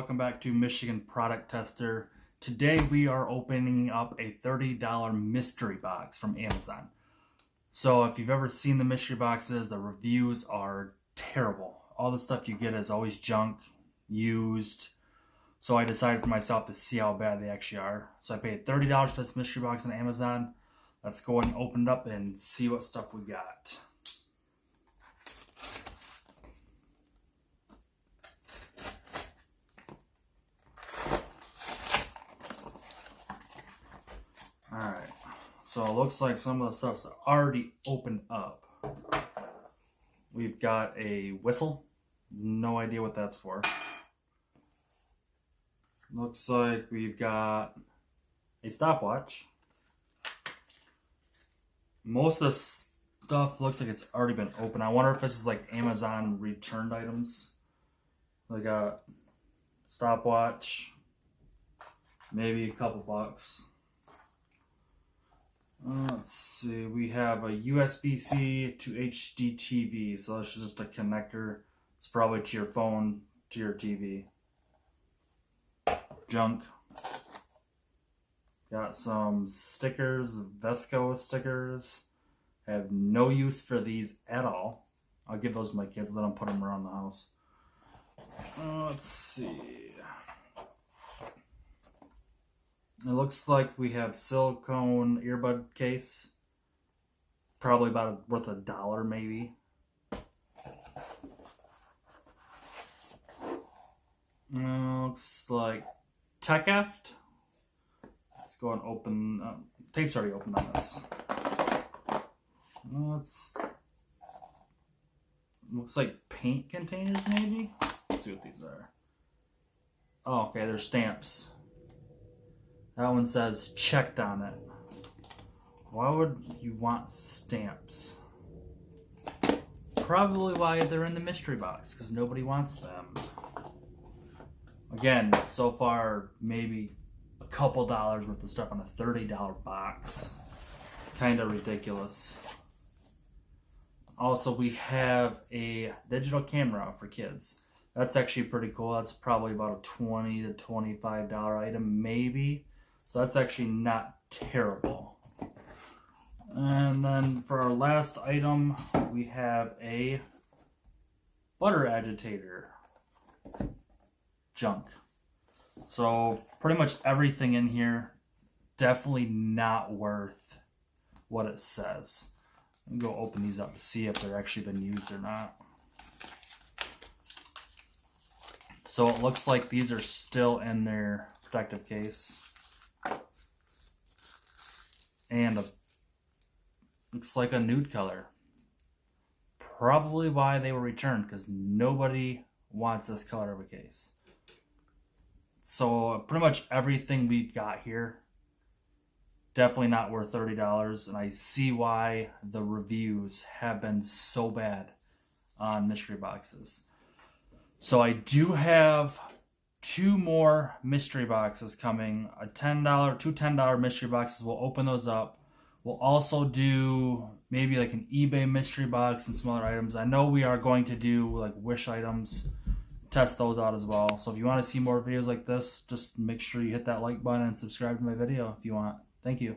welcome back to Michigan Product Tester. Today we are opening up a $30 mystery box from Amazon. So if you've ever seen the mystery boxes, the reviews are terrible. All the stuff you get is always junk, used. So I decided for myself to see how bad they actually are. So I paid $30 for this mystery box on Amazon. Let's go and open it up and see what stuff we got. Alright, so it looks like some of the stuff's already opened up. We've got a whistle. No idea what that's for. Looks like we've got a stopwatch. Most of the stuff looks like it's already been opened. I wonder if this is like Amazon returned items. We got stopwatch, maybe a couple bucks. Let's see, we have a USB-C to HD TV, so that's just a connector. It's probably to your phone, to your TV. Junk. Got some stickers, Vesco stickers. Have no use for these at all. I'll give those to my kids, let them put them around the house. Let's see. It looks like we have silicone earbud case. Probably about worth $1 maybe. Looks like TechEft. Let's go and open. Tape's already opened on this. Looks like paint containers maybe. Let's see what these are. Oh, okay, they're stamps. That one says checked on it. Why would you want stamps? Probably why they're in the mystery box, because nobody wants them. Again, so far, maybe a couple dollars worth of stuff on a $30 box. Kind of ridiculous. Also, we have a digital camera for kids. That's actually pretty cool. That's probably about a $20 to $25 item, maybe. So that's actually not terrible. And then for our last item, we have a butter agitator. Junk. So pretty much everything in here, definitely not worth what it says. I'm going to go open these up to see if they're actually been used or not. So it looks like these are still in their protective case. And looks like a nude color. Probably why they were returned, because nobody wants this color of a case. So pretty much everything we got here, definitely not worth $30. And I see why the reviews have been so bad on mystery boxes. So I do have two more mystery boxes coming. Two $10 mystery boxes. We'll open those up. We'll also do maybe like an eBay mystery box and some other items. I know we are going to do like wish items. Test those out as well. So if you want to see more videos like this, just make sure you hit that like button and subscribe to my video if you want. Thank you.